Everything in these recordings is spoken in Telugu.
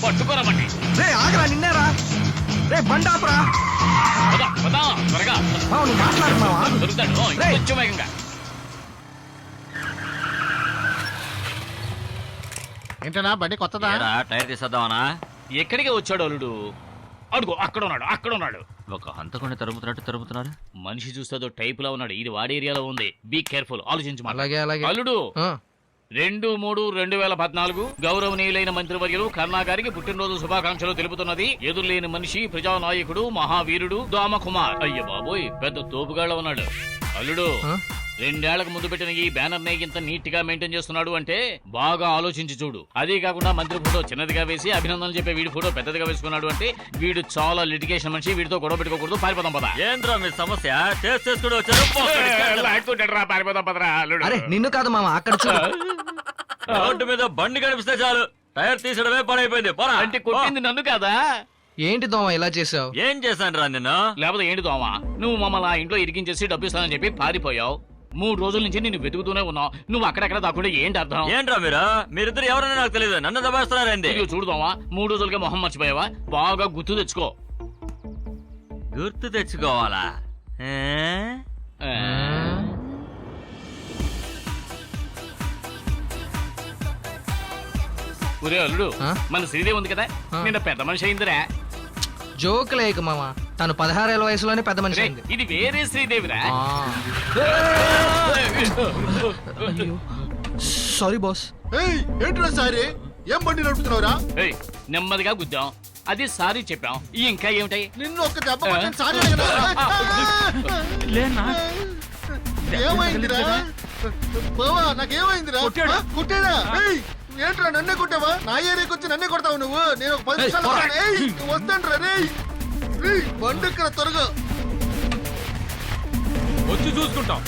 పట్టుకోరమండి. రే ఆగరా, నిన్నేరా. రే బండాపురా. త్వరగా నువ్వు మాట్లాడు మావా. దొరుకుతాడు కొంచెం వేగంగా. ఏంటన్నా బండి కొత్తదా? టైర్ తీసేద్దామనా? ఎక్కడికి వచ్చాడు అల్లుడు? అడుగు, అక్కడ ఉన్నాడు. ఒక హంతకుండా తరుముతున్నారు. మనిషి చూస్తే టైప్ లా ఉన్నాడు. ఇది వాడి ఏరియాలో ఉంది. బీ కేర్ఫుల్, ఆలోచించు. అలాగే అలాగే. అల్లుడు 2-3-2014 గౌరవనీయులైన మంత్రివర్యులు కరుణా గారికి పుట్టినరోజు శుభాకాంక్షలు తెలుపుతున్నది. ఎదురులేని మనిషి, ప్రజానాయకుడు, మహావీరుడు దోమకుమార్. అయ్య బాబోయ్, పెద్ద తోపుగాళ్ళ ఉన్నాడు. అల్లుడు 2 ఏళ్లకు ముందు పెట్టిన ఈ బ్యానర్ నే ఇంత నీట్ గా మెయింటైన్ చేస్తున్నాడు అంటే బాగా ఆలోచించి చూడు. అదే కాకుండా మంత్రి ఫోటో చిన్నదిగా వేసి అభినందనలు చెప్పే వీడి ఫోటో పెద్దదిగా వేసుకున్నాడు అంటే వీడు చాలా లిటిగేషన్ మనిషి. వీడితో గొడవ పెట్టుకోకూడదు. పారిపోదాం పద. ఏంద్రా మీ సమస్య? చేసుకుని వచ్చారు. పారిపోదాం పదరా అల్లుడు. అరే నిన్ను కాదు మామ, అక్కడ చూడు. రోడ్డు మీద బండి కనిపిస్తే చాలు టైర్ తీసడమే పని అయిపోయింది. అంటే కొట్టింది నన్ను కాదా? ఏంటి దోమ ఇలా చేసావు? ఏం చేశాను రా నిన్ను? లేకపోతే ఏంటి దోమ, నువ్వు మమ్మల్ని ఆ ఇంట్లో ఇరికించేసి డబ్బు ఇస్తానని చెప్పి పారిపోయావు. 3 రోజుల నుంచి నిన్ను వెతుకుతూనే ఉన్నావు. నువ్వు అక్కడెక్కడ దాక్కుంటే ఏంటి అర్థం? ఏంట్రా మీరిద్దరు ఎవరన్నా నాకు తెలియదు. నన్ను దబాస్తున్నారేంది? చూడదామా, 3 రోజులకే మొహం మర్చిపోయావా? బాగా గుర్తు తెచ్చుకో. గుర్తు తెచ్చుకోవాలా? ఒరే అల్లుడు, మన శ్రీదేవి ఉంది కదా, నిన్న పెద్ద మనిషి అయిందిరా. జోక్ లేక మామ, తను 16 ఏళ్ల వయసులోనే పెద్ద మనిషి అయింది. ఇది వేరే శ్రీదేవిరా. Sorry boss. ఏంట్రా సారీ? ఏం బండి నడుపుతున్నావురా? నెమ్మదిగా గుద్దాం, అది సారీ చెప్పాం. ఇంకా ఏమిటాయి? నిన్ను ఒక దెబ్బ కొట్టాను, సారీ ఏమైందిరా బావా? నాకేమైందిరా? కుట్టాడా? ఏంట్రా నన్నే కొట్టావా? నా ఏరియాకి వచ్చి నన్నే కొడతావు నువ్వు? నేను ఒక 10 నిమిషాలు వస్తాను రా. బండి ఇక్కడ త్వరగా వచ్చి చూసుకుంటాం.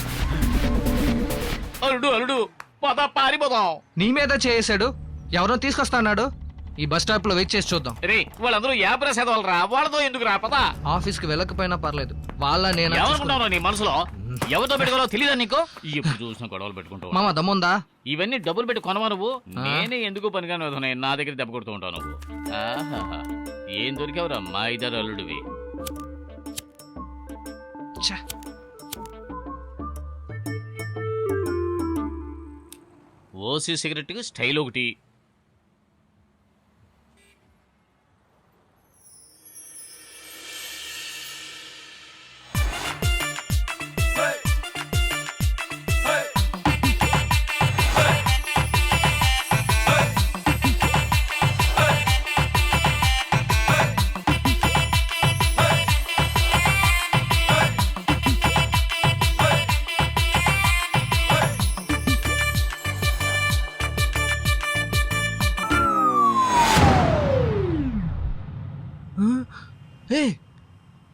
అల్లుడు పద, పారిపోదాం. నీ మీద చేసాడు, ఎవరో తీసుకొస్తా అన్నాడు. ఈ బస్ స్టాప్ లో వెయిట్ చేసి చూద్దాం. రే వాళ్ళందరూ 50 వాళ్ళరా, వాళ్ళతో ఎందుకు రా? పద. ఆఫీస్ కి వెళ్ళకపోయినా పర్లేదు, వాళ్ళ నేను ఏమనుకుంటావు నీ మనసులో? ఎవరితో పెట్టుకోవాలో తెలియదా నీకు? ఎప్పుడు చూసిన గొడవలు పెట్టుకుంటావు. మామ దమ్ముందా? ఇవన్నీ డబ్బులు పెట్టి కొనవా నువ్వు? నేనే ఎందుకు పనిగానే వదున్నాయి, నా దగ్గర దెబ్బ కొడుతూ ఉంటావు నువ్వు. ఆహాహా, ఏం దొరికావురా మా ఇద్దరు అల్లుడివి. ఓసీ సిగరెట్ కి స్టైల్ ఒకటి.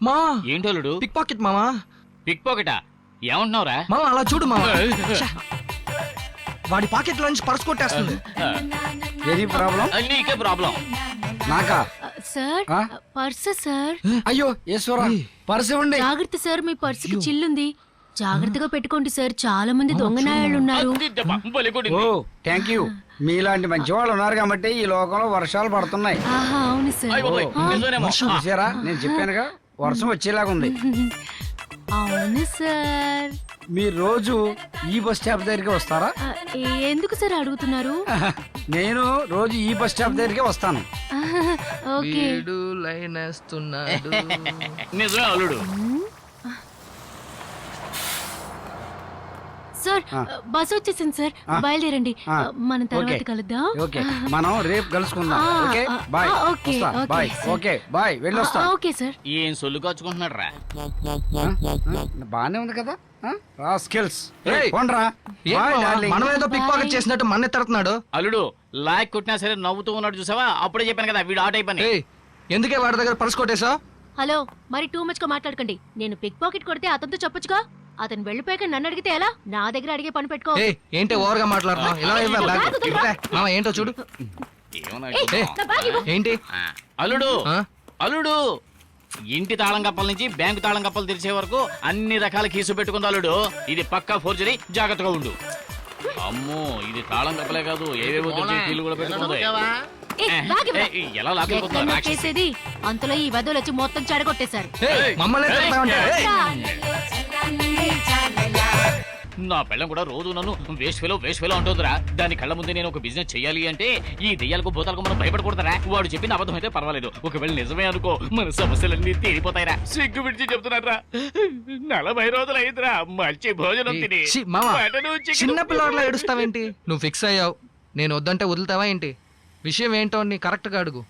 మా ఏంటోలుడు? పిక్ పాకెట్ మామా. పిక్ పాకెటా? ఏమంటున్నావురా? మామ అలా చూడు మామ, వాడి పాకెట్ లో నుంచి పర్స్ కొట్టేస్తుంది. ఏది ప్రాబ్లం? నీకే ప్రాబ్లం. నాకా? Sir purse sir. అయ్యో ఈశ్వరా, పర్స్ ఇవ్వండి. జాగ్రత్త సార్, మీ పర్సుకి చిల్లుంది, జాగ్రత్తగా పెట్టుకోండి సార్. చాలా మంది దొంగనాయాళ్ళు ఉన్నారు. ఓ థ్యాంక్ యూ. మీలాంటి మంచి వాళ్ళు ఉన్నారు కాబట్టి ఈ లోకంలో వర్షాలు పడుతున్నాయి. అవును సార్. చూసారా, నేను చెప్పానుగా వర్షం వచ్చేలాగా ఉంది. అవును సార్. మీరు రోజు ఈ బస్ స్టాప్ దగ్గరికి వస్తారా? ఎందుకు సార్ అడుగుతున్నారు? నేను రోజు ఈ బస్ స్టాప్ దగ్గరికి వస్తాను. వీడు లైన్ వేస్తున్నాడు. నిజమే అల్లుడు. సార్ బస్ వచ్చేసింది సార్, బయలుదేరండి. మనం తర్వాత కలుద్దాం. ఓకే, మనం రేపు కలుసుకుందాం. Okay bye. Bye. Okay bye, వెళ్ళొస్తా. Okay sir. ఏం సొల్లు కాచుకుంటున్నాడు రా? బానే ఉంది కదా. మనం ఏదో పిక్ పాకెట్ చేసినట్టు మన ఎత్తడుతున్నాడు. అల్లుడు లాక్ కొట్టినా సరే నవ్వుతూ ఉన్నాడు చూసావా? అప్పుడే చెప్పాను కదా వీడు ఆ టైప్ అని. ఎందుకే వాడి దగ్గర పర్స్ కొట్టేసా? హలో, మరి టూ మచ్ గా మాట్లాడకండి. నేను పిక్ పాకెట్ కొడితే అతనితో చెప్పొచ్చుగా. అతను వెళ్ళిపోయాక నన్ను అడిగితే ఎలా? నా దగ్గర అడిగే పని పెట్టుకో. ఏంటి ఓవర్ గా మాట్లాడుతున్నావు? ఏంటో చూడు. ఏంటి అల్లుడు అల్లుడు ఇంటి తాళం కప్పల నుంచి బ్యాంకు తాళం కప్పలు తెరిచే వరకు అన్ని రకాల కీసు పెట్టుకుంది అల్లుడు. ఇది పక్కా ఫోర్జరీ, జాగ్రత్తగా ఉండు. అమ్మో, ఇది తాళం కప్పలే కాదు, ఏవేవో కీలు కూడా పెట్టుకుంది. ఎలా లాక్కెళ్ళిపోతున్నా ఎక్కడ రాక్షసి? చేసేది అంతలో ఈ వధువులు వచ్చి మొత్తం చెడగొట్టేశారు. ఏయ్, మమ్మల్ని ఎందుకు కొడతావంటే? నా పెళ్ళం కూడా రోజు నన్ను వేస్ట్ ఫెలో అంటుందిరా. దాని కళ్ళ ముందే నేను ఒక బిజినెస్ చేయాలి అంటే ఈ దెయ్యాలకు భూతాలకు మనం భయపడకూడదురా. వాడు చెప్పిన అబద్ధం అయితే పర్వాలేదు, ఒకవేళ నిజమే అనుకో మన సమస్యలన్నీ తీరిపోతాయిరా. సిగ్గు విడిచి చెప్తున్నారా, 40 రోజులు అయిందిరా మంచి భోజనం తిని. ఛీ, మావా, మటను, చికెను. చిన్న పిల్లవాడిలా ఏడుస్తావేంటి? నువ్వు ఫిక్స్ అయ్యావు, నేను వద్దంటే వదులుతావా ఏంటి? విషయం ఏంటో నీ కరెక్ట్ గా అడుగు.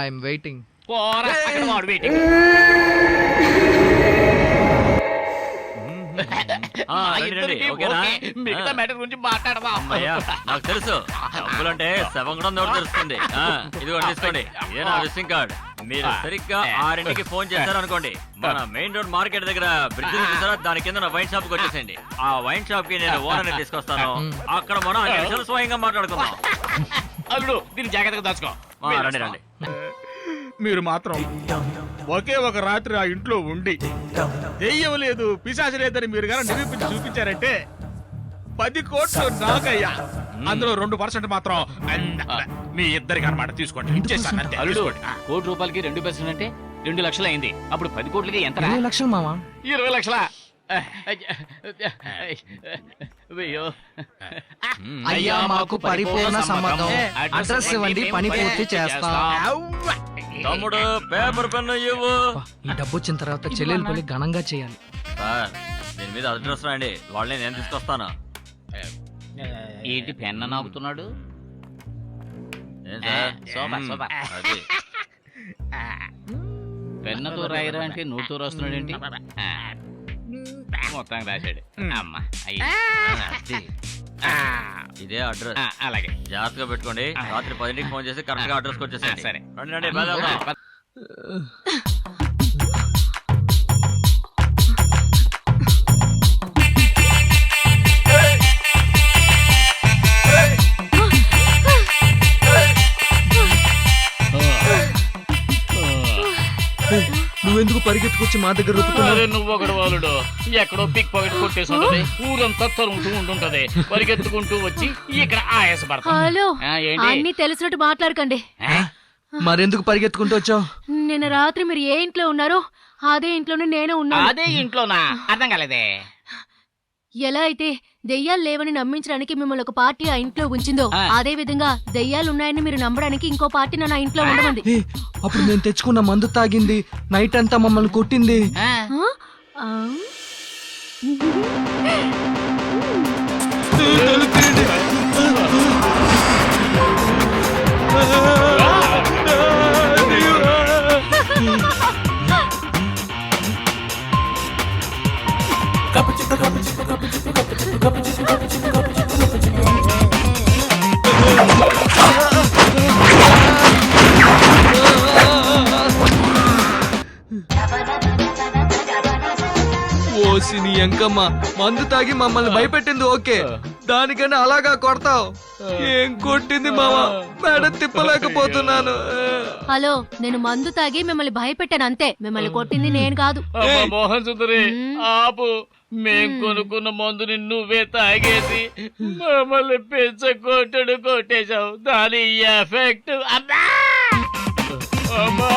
I'm waiting. పోరా, అక్కడ వాడు waiting. ఆ, మా రండి, రండి, ఇద్దరికీ ఓకేనా? ఓకే. మిగతా మ్యాటర్ గురించి మాట్లాడదాం. అమ్మయ్యా, నాకు తెలుసు డబ్బులంటే శవంగడం ఎవరు తెలుస్తుంది. ఇదిగోండి తీసుకోండి, ఇదే నా విజిటింగ్ కార్డ్. మీరు సరిగ్గా 6ంటికి ఫోన్ చేశారు అనుకోండి, మన మెయిన్ రోడ్ మార్కెట్ దగ్గర బ్రిడ్జ్ చూసారా, దాని కింద వైన్ షాప్ కి వచ్చేసండి. ఆ వైన్ షాప్ కి నేను ఓనర్ తీసుకొస్తాను. అక్కడ మనం అన్ని విషయాలు స్వయంగా మాట్లాడుకుందాం. అల్లుడు దీన్ని జాగ్రత్తగా దాచుకో. రండి రండి. మీరు మాత్రం ఒకే ఒక రాత్రి ఆ ఇంట్లో ఉండి దెయ్యం లేదు పిశాచ లేదని మీరు గారు నిరూపించి చూపించారంటే 10 కోట్లు నాకయ్యా. అందులో 2% మాత్రం మీ ఇద్దరికి అన్నమాట. తీసుకోండి, ఇచ్చేసాను అంతే. అల్లుడు తీసుకోండి. ₹1 2% అంటే 2 లక్షలు అయింది. అప్పుడు 10 కోట్లకి ఎంత? 20 లక్షలు మావా. 20 లక్షలా? అయ్యో. అయ్యా మాకు పరిపూర్ణ సమ్మతం. అడ్రస్ ఇవ్వండి, పని పూర్తి చేస్తాం. తమ్ముడు పేపర్ పెన్ను ఇవ్వు. ఈ డబ్బు వచ్చిన తర్వాత చెల్లెలు పెళ్లి ఘనంగా చేయాలి. సార్ దీని మీద అడ్రస్ రాయండి, వాళ్ళని నేను తీసుకొస్తాను. ఏంటి పెన్న నాకుతున్నాడు? ఏం సార్? Super, super. అది పెన్నతో రాయరా అంటే నోటుతో రాస్తున్నాడు ఏంటి? మొత్తం రాశాడు. అమ్మా ఇదే అడ్రస్. అలాగే జాగ్రత్తగా పెట్టుకోండి. రాత్రి 10ంటికి ఫోన్ చేసి కరెక్ట్ గా అడ్రస్ వచ్చేసండి. సరే. రండి రండి, బయలుదేరదాం. నువ్వెందుకు పరిగెత్తుకొచ్చి మా దగ్గర రూపుతున్నావు? అరే నువ్వు ఒకడు వాలుడు ఎక్కడో పిక్ పాకెట్ కొట్టేసి ఉంటది, ఊరంతా తరుముతూ ఉంటుంటది, పరిగెత్తుకుంటూ వచ్చి ఇక్కడ ఆయాసపడతా. హలో, ఏంటి? అన్ని తెలిసినట్టు మాట్లాడకండి. మరెందుకు పరిగెత్తుకుంటూ వచ్చావు? నిన్న రాత్రి మీరు ఏ ఇంట్లో ఉన్నారో అదే ఇంట్లోనే నేను ఉన్నాను. అదే ఇంట్లోనా? అర్థం కాలేదే. ఎలా అయితే దెయ్యాలు లేవని నమ్మించడానికి మిమ్మల్ని ఒక పార్టీ ఆ ఇంట్లో ఉంచిందో అదే విధంగా దెయ్యాలు ఉన్నాయని మీరు నమ్మడానికి ఇంకో పార్టీ నన్ను ఆ ఇంట్లో ఉండమంది. ఏ, అప్పుడు నేను తెచ్చుకున్న మందు తాగింది, నైట్ అంతా మమ్మల్ని కొట్టింది. ఆ? ఆ? ఓసి నీ ఎంకమ్మ, మందు తాగి మమ్మల్ని భయపెట్టింది ఓకే, దానికన్నా అలాగా కొడతావు? ఏం కొట్టింది మావా, మెడ తిప్పలేకపోతున్నాను. హలో, నేను మందు తాగి మిమ్మల్ని భయపెట్టాను అంతే, మిమ్మల్ని కొట్టింది నేను కాదు. అమ్మా మోహన్ సుందరి ఆపు. మేం కొనుక్కున్న మందుని నువ్వే తాగేసి మమ్మల్ని కొట్టేశావు. దాని ఎఫెక్ట్ అమ్మా అమ్మా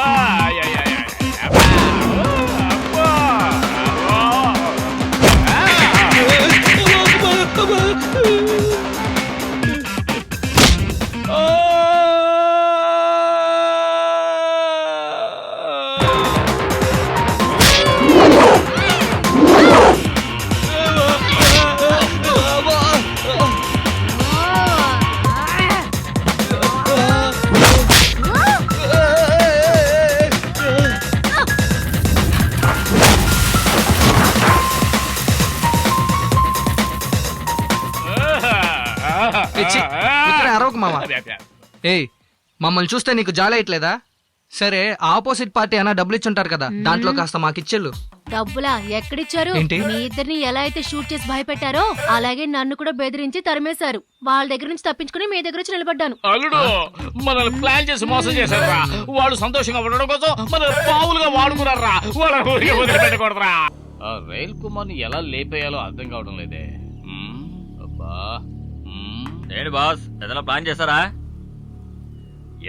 అరవకు మావా. ఏయ్, మమ్మల్ని చూస్తే నీకు జాలేయట్లేదా? సరే, ఆపోజిట్ పార్టీ అన్నా డబ్బులు ఇచ్చుంటారు కదా, దాంట్లో కాస్త మాకిచ్చెళ్ళు. డబ్బులా ఎక్కడిచ్చారు? ఏంటి? మీ ఇద్దరిని ఎలా అయితే షూట్ చేసి భయపెట్టారో అలాగే నన్ను కూడా బెదిరించి తరిమేశారు. వాళ్ళ దగ్గర నుంచి తప్పించుకుని మీ దగ్గర వచ్చి నిలబడ్డాను. అల్లుడు మనల్ని ప్లాన్ చేసి మోసం చేశారా? వాడు సంతోషంగా ఉండడం కోసం మన పావులుగా వాడుకున్నారా? వాళ్ళ ఊరికి వదిలిపెట్టకూడదురా. ఆ రైల్ కుమార్ని ఎలా లేపేయాలో అర్థం కావడం లేదే. అబ్బా ఏంటి బాస్, ఏదైనా ప్లాన్ చేశారా?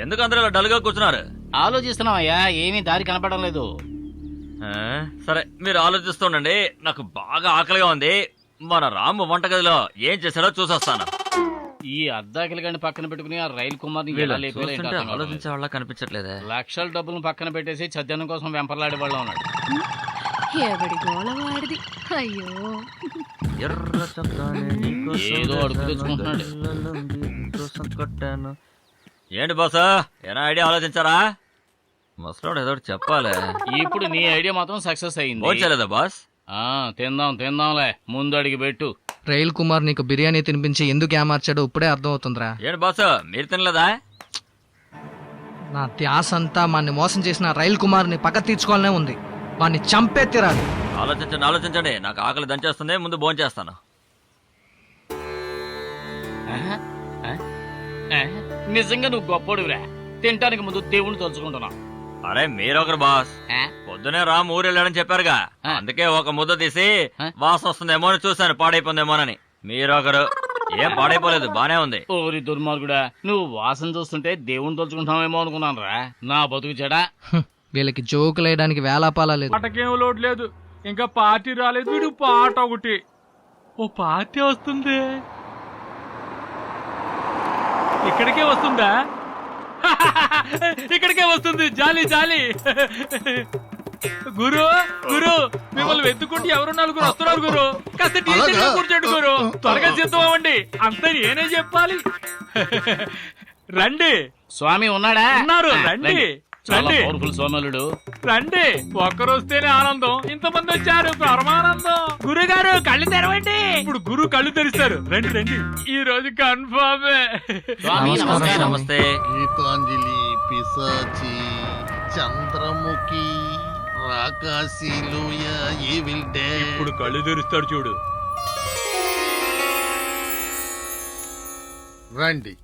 ఎందుకు అందరూ ఇలా డల్ గా కూర్చున్నారు? ఆలోచిస్తున్నావయ్యా, ఏమీ దారి కనపడడం లేదు. సరే మీరు ఆలోచిస్తుండండి, నాకు బాగా ఆకలిగా ఉంది. మన రాము వంటగదిలో ఏం చేశాడో చూసొస్తాను. ఈ అద్దాకిల గండి పక్కన పెట్టుకుని ఆ రైలు కుమార్ని ఎలా వీళ్ళని లేపేయాలో ఏంటో చూస్తుంటే అర్థం కావడం లేదు. ఆలోచించే వాళ్ళ కనిపించట్లేదే. లక్షల డబ్బులను పక్కన పెట్టేసి చద్దనం కోసం వెంపర్లాడే వాళ్ళ ఉన్నాడు. ఎవడి గోళ వాడిది. అయ్యో ఎర్ర చొక్కాని నీకోసం ఏదో అడుగు తెచ్చుకుంటున్నాడు. నీకోసం కొట్టాను. ఏంటి బాసా, ఏనా ఐడియా ఆలోచించారా? ముసలోడు ఏదో ఒకటి చెప్పాలి. ఇప్పుడు నీ ఐడియా మాత్రం సక్సెస్ అయింది. వచ్చలేదా బాస్? తిందాంలే, ముందు అడిగి పెట్టు. రైల్ కుమార్ నీకు బిర్యానీ తినిపించి ఎందుకు ఏమార్చాడో ఇప్పుడే అర్థం అవుతుందిరా. ఏంటి బాస్, మీరు తినలేదా? నా ధ్యాస అంతా వాడిని మోసం చేసిన రైల్ కుమార్ ని పక్క తీర్చుకోవాలనే ఉంది. వాడిని చంపే తీరాలి. ఆలోచించండి, నాకు ఆకలి దంచేస్తుంది, ముందు భోజనం చేస్తాను. నిజంగా నువ్వు గొప్పోడురా. తినటానికి ముందు దేవుణ్ణి తలుచుకుంటున్నావు. అరే మీరొకరు బాస్, పొద్దునే రామ్ ఊరు వెళ్ళాడని చెప్పారుగా, అందుకే ఒక ముద్ద తీసి వాసన వస్తుందేమో అని చూశాను, పాడైపోయిందేమోనని. మీరొకరు ఏం పాడైపోలేదు, బానే ఉంది. ఓరి దుర్మార్గుడా, నువ్వు వాసన చూస్తుంటే దేవుణ్ణి తలుచుకుంటావేమో అనుకున్నాను రా. నా బతుకు చెడా. వీళ్ళకి జోకులు వేయడానికి వేలాపాలా లేదు. పాటకేం లోటు లేదు, ఇంకా పార్టీ రాలేదు. వీడు పాట ఒకటి, ఓ పార్టీ వస్తుంది. ఇక్కడికే వస్తుందా? ఇక్కడికే వస్తుంది. జాలి జాలి. గురు మిమ్మల్ని వెతుక్కుంటే ఎవరు నలుగురు వస్తున్నారు గురు. కాస్త డీసెంట్ గా కూర్చోండి గురు, త్వరగా సిద్ధం అవ్వండి. అంతా నేనే చెప్పాలి. రండి. స్వామి ఉన్నాడా? ఉన్నారు, రండి రండి పవర్ఫుల్ సోమలుడు. రండి. ఒక్కరు వస్తేనే ఆనందం, ఇంతమంది వచ్చారు పరమానందం. గురుగారు కళ్ళు తెరవండి. ఇప్పుడు గురు కళ్ళు తెరిస్తారు. రండి రండి, ఈ రోజు కన్ఫర్మే. స్వామి నమస్కారం. నమస్తే. గీతాంజలి, పిశాచి, చంద్రముఖి, రాకాశీలుయ, ఈవిల్ డే. ఇప్పుడు కళ్ళు తెరుస్తాడు చూడు. రండి,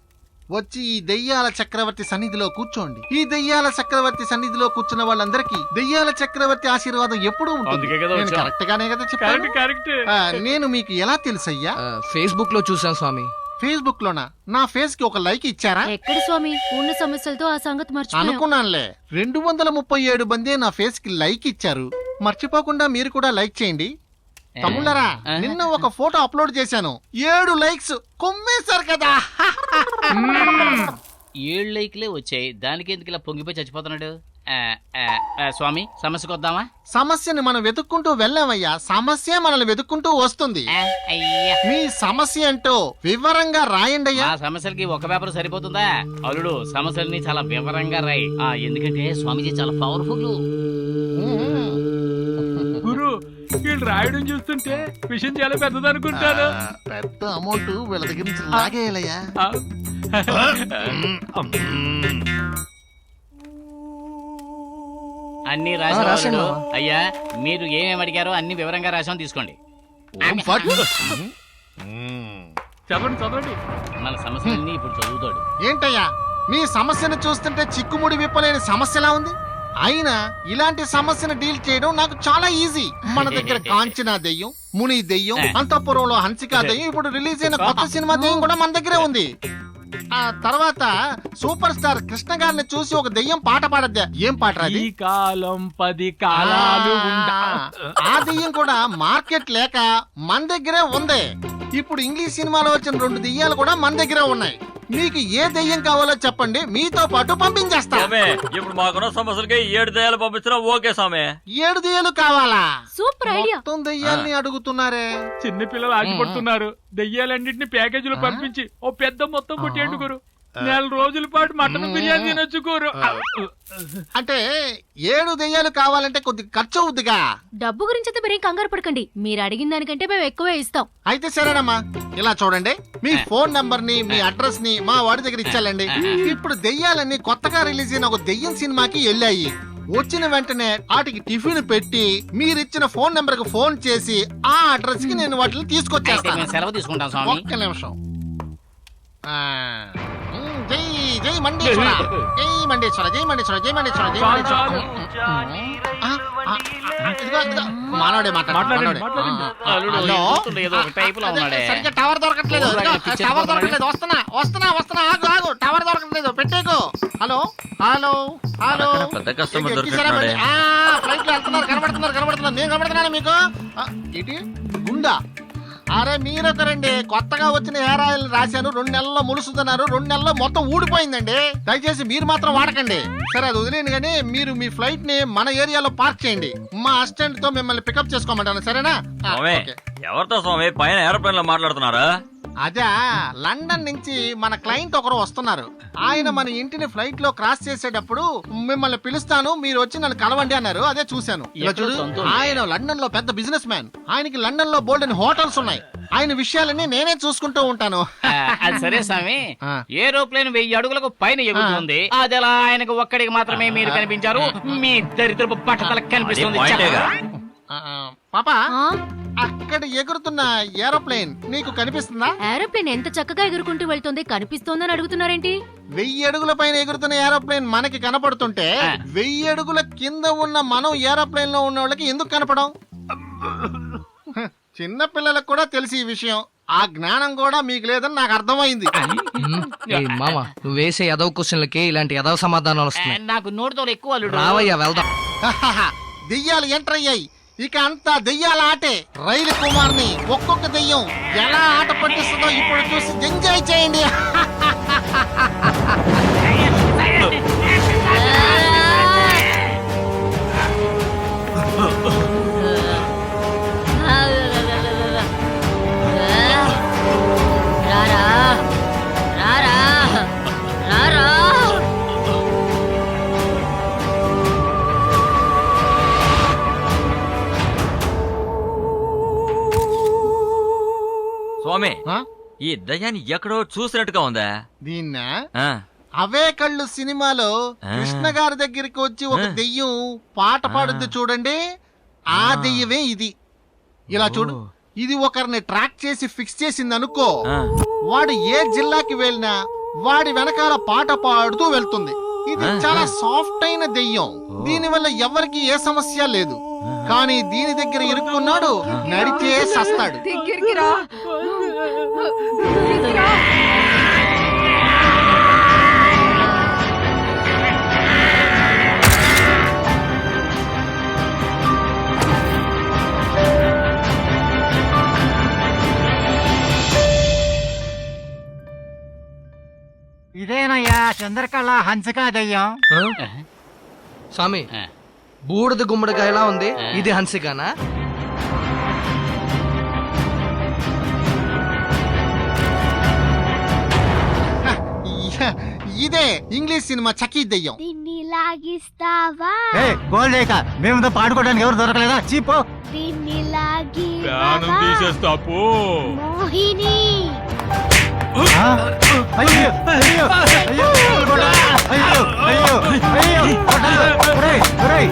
వచ్చి ఈ దెయ్యాల చక్రవర్తి సన్నిధిలో కూర్చోండి. ఈ దెయ్యాల చక్రవర్తి సన్నిధిలో కూర్చున్న వాళ్ళందరికీ దెయ్యాల చక్రవర్తి ఆశీర్వాదం ఎప్పుడూ ఉంటుంది. అందుకే కదా నేను వచ్చాం. కరెక్ట్ గానే కదా చెప్పాను. కరెక్ట్. నేను మీకు ఎలా తెలుసయ్యా? ఫేస్బుక్ లో చూసాం స్వామి. ఫేస్బుక్ లోనా? నా ఫేస్ కి ఒక లైక్ ఇచ్చారా? ఎక్కడి స్వామి, ఉన్న సమస్యలతో ఆ సంగతి మర్చిపోయాం. అనుకున్నానులే. 237 మంది నా ఫేస్ కి లైక్ ఇచ్చారు. మర్చిపోకుండా మీరు కూడా లైక్ చేయండి. తమ్ముళ్ళరా, నిన్న ఒక ఫోటో అప్లోడ్ చేశాను, 7 లైక్స్ కొమ్మేశారు కదా. 7 లైక్లే వచ్చాయి, దానికి ఎందుకు ఇలా పొంగిపోయి చచ్చిపోతున్నాడు? స్వామి సమస్యకు వద్దామా? సమస్యని మనం వెతుక్కుంటూ వెళ్ళామయ్యా, సమస్య మనల్ని వెతుక్కుంటూ వస్తుంది. అయ్యా, మీ సమస్య ఏంటో వివరంగా రాయండి అయ్యా. ఆ సమస్యలకి ఒక పేపర్ సరిపోతుందా? అల్లుడు, సమస్యల్ని చాలా వివరంగా రాయి. ఎందుకంటే స్వామిజీ చాలా పవర్ఫుల్. గురు, వీళ్ళు రాయడం చూస్తుంటే విషయం చాలా పెద్దదనుకుంటాను. పెద్ద అమౌంట్ వీళ్ళ దగ్గర నుంచి లాగేయాలయ్యా. అన్ని రాశాను అయ్యా. మీరు ఏమేమి అడిగారో అన్ని వివరంగా రాసాం, తీసుకోండి. చెప్పండి చదవండి. మన సమస్యలన్నీ ఇప్పుడు చదువుతాడు. ఏంటయ్యా, మీ సమస్యను చూస్తుంటే చిక్కుముడి విప్పలేని సమస్యలా ఉంది. అయినా ఇలాంటి సమస్యను డీల్ చేయడం నాకు చాలా ఈజీ. మన దగ్గర కాంచనా దెయ్యం, ముని దెయ్యం, అంతఃపురంలో హన్సికా దెయ్యం, ఇప్పుడు రిలీజ్ అయిన కొత్త సినిమా దెయ్యం కూడా మన దగ్గరే ఉంది. ఆ తర్వాత సూపర్ స్టార్ కృష్ణ గారిని చూసి ఒక దెయ్యం పాట పాడద్దా. ఏం పాట అది? ఈ కాలం 10 కాలాలు ఆ దెయ్యం కూడా మార్కెట్ లేక మన దగ్గరే ఉంది. ఇప్పుడు ఇంగ్లీష్ సినిమాలో వచ్చిన 2 దెయ్యాలు కూడా మన దగ్గరే ఉన్నాయి. మీకు ఏ దెయ్యం కావాలో చెప్పండి, మీతో పాటు పంపించేస్తా. ఇప్పుడు మాకున్న సమస్యలకి 7 దయ్యాలు పంపించినా ఓకే సామే. 7 దెయ్యాలు కావాలా? Super idea. మొత్తం దెయ్యాల్ని అడుగుతున్నారే. చిన్న పిల్లలు ఆగిపడుతున్నారు. దెయ్యాలన్నింటినీ ప్యాకేజీలో పంపించి ఓ పెద్ద మొత్తం కొట్టేయండి గురు. 4 రోజుల పాటు మటన్ బిర్యానీ తినొచ్చు గురు. అంటే 7 దెయ్యాలు కావాలంటే కొద్ది ఖర్చు అవుద్దిగా. డబ్బు గురించి అయితే మీరేం కంగారు పడకండి, మీరు అడిగిన దానికంటే మేము ఎక్కువే ఇస్తాం. అయితే సరేనమ్మా, ఇలా చూడండి, మీ ఫోన్ నంబర్ ని, మీ అడ్రస్ ని మా వాడి దగ్గర ఇచ్చాలండి. ఇప్పుడు దెయ్యాలన్నీ కొత్తగా రిలీజ్ అయిన ఒక దెయ్యం సినిమాకి వెళ్ళాయి. వచ్చిన వెంటనే వాటికి టిఫిన్ పెట్టి మీరిచ్చిన ఫోన్ నెంబర్ కి ఫోన్ చేసి ఆ అడ్రస్ కి నేను వాటిని తీసుకొచ్చేస్తాను. సెలవు తీసుకుంటాం స్వామి. ఒక్క నిమిషం. జై జై మండేశ్వర జై మండేశ్వర జై మండేశ్వర జై మండేశ్వర జై మండేశ్వర. ఇదిగో మానవుడే మాట్లాడండి. అల్లుడు ఎగురుతుండే ఏదో ఒక టైపులో ఉన్నాడే. సరిగ్గా టవర్ దొరకట్లేదు. ఇదిగో, టవర్ దొరకట్లేదు. వస్తున్నా ఆగు టవర్ దొరకట్లేదు. పెట్టేకు. హలో హలో హలో పెద్ద కస్టమర్ ఎక్కిసారా దొరికినట్టున్నాడే. మరి? ఫ్లైట్ లో వెళ్తున్నారు. కనబడుతున్నారు. నేను కనబడుతున్నాను మీకు. ఏంటి గుండా? అరే మీరొకరండి. కొత్తగా వచ్చిన హెయిర్ ఆయిల్ రాశాను. 2 నెలల్లో ములుస్తున్నారు. 2 నెలల్లో మొత్తం ఊడిపోయిందండి. దయచేసి మీరు మాత్రం వాడకండి. సరే అది వదిలేను కానీ మీరు మీ ఫ్లైట్ ని మన ఏరియాలో పార్క్ చేయండి. మా అసిస్టెంట్ తో మిమ్మల్ని పికప్ చేసుకోమంటాను. సరేనా? స్వామి ఓకే. ఎవరితో స్వామి పైన ఏరోప్లేన్ లో మాట్లాడుతున్నారా? అదే లండన్ నుంచి మన క్లయింట్ ఒకరు వస్తున్నారు. ఆయన మన ఇంటిని ఫ్లైట్ లో క్రాస్ చేసేటప్పుడు మిమ్మల్ని పిలుస్తాను, మీరు వచ్చి నన్ను కలవండి అన్నారు. అదే చూశాను. ఇలా చూడు, ఆయన లండన్ లో పెద్ద బిజినెస్ మ్యాన్. ఆయనకి లండన్ లో బోల్డ్ అని హోటల్స్ ఉన్నాయి. ఆయన విషయాలన్నీ నేనే చూసుకుంటూ ఉంటాను. అది సరే స్వామి, ఆ. ఏరోప్లేన్ 1000 అడుగులకు పైన ఎగురుతుంది. అది ఎలా ఆయనకు ఒక్కడికి మాత్రమే మీరు కనిపించారు? మీ దరిద్రపు పట్టతలకు కనిపిస్తుంది. అది పాయింటే చెప్పరా? పాపా, ఆ? అక్కడ ఎగురుతున్న ఏరోప్లేన్ నీకు కనిపిస్తుందా? ఏరోప్లేన్ ఎంత చక్కగా ఎగురుకుంటూ వెళ్తుంది, కనిపిస్తోందని అడుగుతున్నారేంటి? 1000 అడుగుల పైన ఎగురుతున్న ఏరోప్లేన్ మనకి కనపడుతుంటే 1000 అడుగుల కింద ఉన్న మనం ఏరోప్లేన్ లో ఉన్న వాళ్ళకి ఎందుకు కనపడం? చిన్న పిల్లలకు కూడా తెలిసి ఈ విషయం. ఆ జ్ఞానం కూడా మీకు లేదని నాకు అర్థమైంది. మామ నువ్వు వేసే ఎదవ క్వశ్చన్లకి ఇలాంటి ఎదవ సమాధానాలు వస్తున్నాయి. నాకు నోటితో ఎక్కువ అల్లుడు. రావయ్యా వెళ్దాం. దెయ్యాలు ఎంటర్ అయ్యాయి. ఇక అంతా దెయ్యాల ఆటే. రైలు కుమార్ని ఒక్కొక్క దెయ్యం ఎలా ఆట పట్టిస్తుందో ఇప్పుడు చూసి ఎంజాయ్ చేయండి. రారా రారా రారా. స్వామి ఆ? ఈ దయ్యాన్ని ఎక్కడో చూసినట్టుగా ఉందా? దీన్న ఆ, అవే కళ్ళు సినిమాలో కృష్ణ గారి దగ్గరికి వచ్చి ఒక దెయ్యం పాట పాడుద్ది చూడండి. ఆ దెయ్యమే ఇది. ఇలా చూడు, ఇది ఒకరిని ట్రాక్ చేసి ఫిక్స్ చేసింది అనుకో, వాడు ఏ జిల్లాకి వెళ్ళినా వాడి వెనకాల పాట పాడుతూ వెళ్తుంది. ఇది చాలా సాఫ్ట్ అయిన దెయ్యం. దీని వల్ల ఎవరికి ఏ సమస్య లేదు. కానీ దీని దగ్గర ఇరుక్కున్నాడు, నడిచే సస్తాడు. ఇదేనయ్యా చంద్రకళ హంసకా దయ్యం. స్వామి బూడిద గుమ్మడికాయలా ఉంది. ఇది హన్సికానా? ఇదే ఇంగ్లీష్ సినిమా చకీ దెయ్యం. దీన్ని లాగిస్తావా? గోల్డేక మేము పాడుకోవడానికి ఎవరు దొరకలేదా? చీపో. దీన్ని ప్రాణం లాగిస్తావా? తీసేస్తా పో. మోహిని అయ్యో అయ్యో అయ్యో అయ్యో అయ్యో అయ్యో ఒరేయ్ ఒరేయ్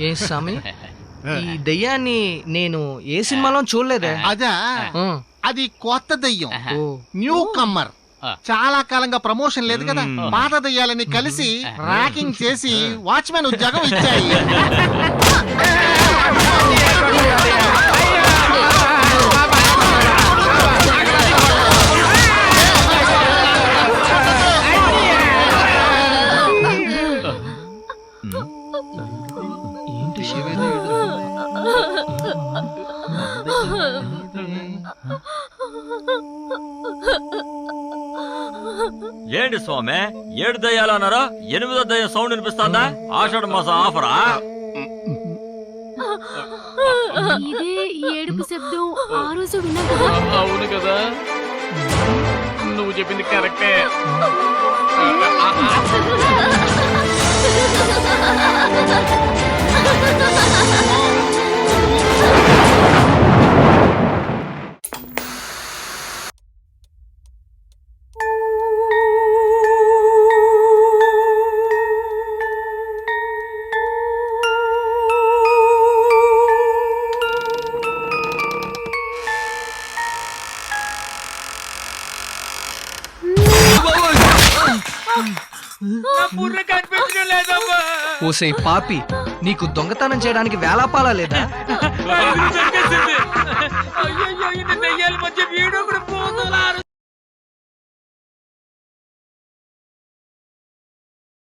ఏ స్వామి ఈ దయ్యాన్ని నేను ఏ సినిమాలో చూడలేదే. అదా ఆ. అది కొత్త దెయ్యం, ఓ. న్యూ కమ్మర్. చాలా కాలంగా ప్రమోషన్ లేదు కదా, పాత దెయ్యాలని కలిసి ర్యాకింగ్ చేసి వాచ్మెన్ ఉద్యోగం ఇచ్చాయి. ఏంటి శివేంద్రుడు? ఏంటి స్వామి 7 దయ్యాలు అన్నారా? 8వ దయ్యం సౌండ్ వినిపిస్తుందా? ఆషాఢ మాసం ఆఫరా? ఇదే ఈ ఏడుపు శబ్దం ఆ రోజు విన్నాం కదా. అవును కదా, నువ్వు చెప్పింది కరెక్టే. ఓసే పాపి, నీకు దొంగతనం చేయడానికి వేలాపాలా లేదా? అయ్యో, ఇన్ని దెయ్యాల మధ్య వీడు కూడా పోతున్నారు.